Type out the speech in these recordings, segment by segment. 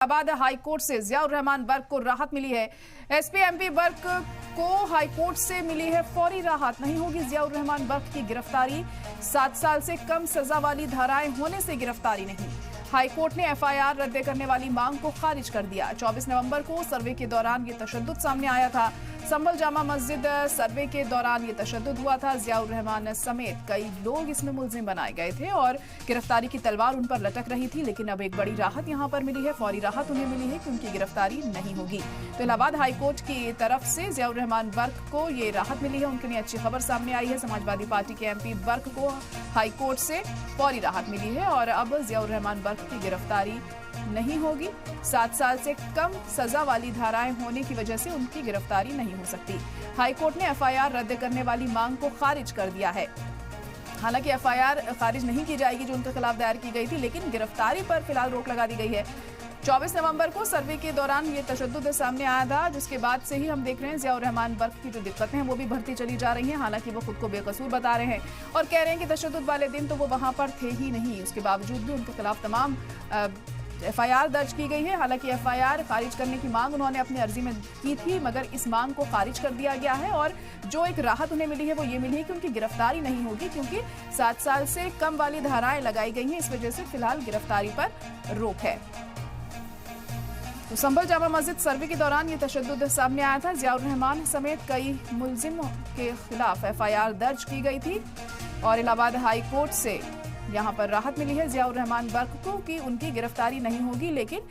Allahabad high court से जियाउर रहमान बर्क को राहत मिली है। एसपी एमपी बर्क को हाईकोर्ट से मिली है फौरी राहत। नहीं होगी जियाउर रहमान बर्क की गिरफ्तारी। 7 साल से कम सजा वाली धाराएं होने से गिरफ्तारी नहीं। हाईकोर्ट ने एफआईआर रद्द करने वाली मांग को खारिज कर दिया। 24 नवंबर को सर्वे के दौरान ये तशद्दुद सामने आया था। संभल जामा मस्जिद सर्वे के दौरान ये तशद्दुद हुआ था। जियाउर रहमान समेत कई लोग इसमें मुलजिम बनाए गए थे और गिरफ्तारी की तलवार उन पर लटक रही थी। लेकिन अब एक बड़ी राहत यहां पर मिली है, फौरी राहत उन्हें मिली है कि उनकी गिरफ्तारी नहीं होगी। तो इलाहाबाद हाईकोर्ट की तरफ से जियाउर रहमान बर्क को ये राहत मिली है। उनके लिए अच्छी खबर सामने आई है। समाजवादी पार्टी के एमपी बर्क को हाईकोर्ट से फौरी राहत मिली है और अब जियाउर रहमान बर्क की गिरफ्तारी नहीं होगी। 7 साल से कम सजा वाली धाराएं होने की वजह से उनकी गिरफ्तारी नहीं हो सकती। हाईकोर्ट ने एफआईआर रद्द करने वाली मांग को खारिज कर दिया है। हालांकि एफआईआर खारिज नहीं की जाएगी जो उनके खिलाफ दायर की गई थी, लेकिन गिरफ्तारी पर फिलहाल रोक लगा दी गई है। 24 नवंबर को सर्वे के दौरान ये तशद्दुद सामने आया था, जिसके बाद से ही हम देख रहे हैं जियाउर रहमान बर्क की जो दिक्कतें हैं वो भी बढ़ती चली जा रही हैं। हालांकि वो खुद को बेकसूर बता रहे हैं और कह रहे हैं कि तशद्दुद वाले दिन तो वो वहां पर थे ही नहीं। उसके बावजूद भी उनके खिलाफ तमाम एफआईआर दर्ज की गई है। हालांकि एफआईआर खारिज करने की मांग उन्होंने अपनी अर्जी में की थी, मगर इस मांग को खारिज कर दिया गया है और जो एक राहत उन्हें मिली है वो ये मिली है कि उनकी गिरफ्तारी नहीं होगी, क्योंकि 7 साल से कम वाली धाराएं लगाई गई हैं। इस वजह से फिलहाल गिरफ्तारी पर रोक है। तो संभल जामा मस्जिद सर्वे के दौरान ये तशद्दुद सामने आया था। जियाउर रहमान समेत कई मुलजिमों के खिलाफ एफआईआर दर्ज की गई थी और इलाहाबाद हाईकोर्ट से यहां पर राहत मिली है जियाउर रहमान बर्क को कि उनकी गिरफ्तारी नहीं होगी, लेकिन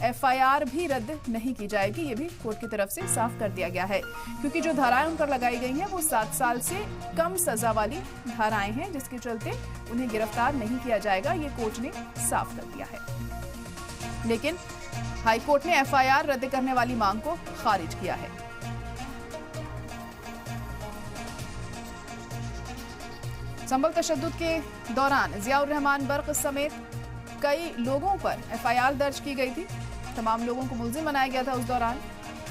एफआईआर भी रद्द नहीं की जाएगी। ये भी कोर्ट की तरफ से साफ कर दिया गया है, क्योंकि जो धाराएं उन पर लगाई गई हैं वो 7 साल से कम सजा वाली धाराएं हैं, जिसके चलते उन्हें गिरफ्तार नहीं किया जाएगा। ये कोर्ट ने साफ कर दिया है। लेकिन हाईकोर्ट ने एफआईआर रद्द करने वाली मांग को खारिज किया है। संभल तशद्दुद के दौरान जियाउर रहमान बर्क समेत कई लोगों पर एफआईआर दर्ज की गई थी। तमाम लोगों को मुलजिम बनाया गया था उस दौरान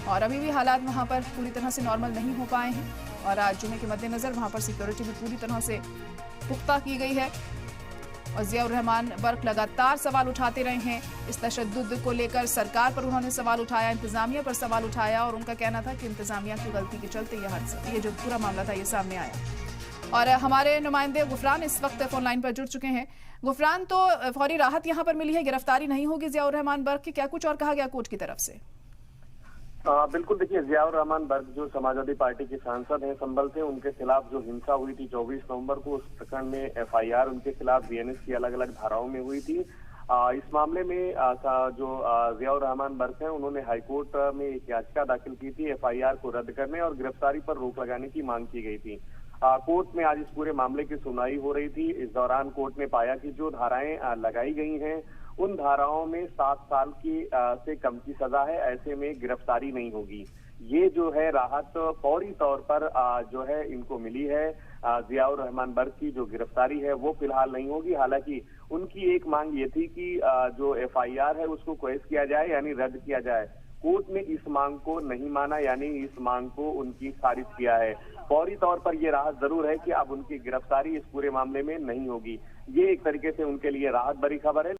और अभी भी हालात वहां पर पूरी तरह से नॉर्मल नहीं हो पाए हैं और आज जुमे के मद्देनजर वहां पर सिक्योरिटी भी पूरी तरह से पुख्ता की गई है। और जियाउर रहमान बर्क लगातार सवाल उठाते रहे हैं इस तशद्दुद को लेकर। सरकार पर उन्होंने सवाल उठाया, इंतजामिया पर सवाल उठाया और उनका कहना था कि इंतजामिया की गलती के चलते ये जो पूरा मामला था ये सामने आया। और हमारे नुमाइंदे गुफरान इस वक्त फोन लाइन पर जुड़ चुके हैं। गुफरान, तो फौरी राहत यहां पर मिली है, गिरफ्तारी नहीं होगी जियाउर रहमान बर्क की, क्या कुछ और कहा गया कोर्ट की तरफ से? बिल्कुल, देखिए, जियाउर रहमान बर्क जो समाजवादी पार्टी के सांसद हैं संभल से, उनके खिलाफ जो हिंसा हुई थी 24 नवंबर को, उस प्रकरण में एफआईआर उनके खिलाफ बीएनएस की अलग अलग धाराओं में हुई थी। इस मामले में जो जियाउर रहमान बर्क हैं उन्होंने हाईकोर्ट में एक याचिका दाखिल की थी एफआईआर को रद्द करने और गिरफ्तारी पर रोक लगाने की मांग की गई थी। कोर्ट में आज इस पूरे मामले की सुनवाई हो रही थी। इस दौरान कोर्ट ने पाया कि जो धाराएं लगाई गई हैं उन धाराओं में 7 साल की से कम की सजा है, ऐसे में गिरफ्तारी नहीं होगी। ये जो है राहत फौरी तौर पर जो है इनको मिली है। जियाउर रहमान बर्क की जो गिरफ्तारी है वो फिलहाल नहीं होगी। हालांकि उनकी एक मांग ये थी कि जो एफआईआर है उसको क्वेश किया जाए, यानी रद्द किया जाए। कोर्ट ने इस मांग को नहीं माना, यानी इस मांग को उनकी खारिज किया है। फौरी तौर पर यह राहत जरूर है कि अब उनकी गिरफ्तारी इस पूरे मामले में नहीं होगी। ये एक तरीके से उनके लिए राहत भरी खबर है।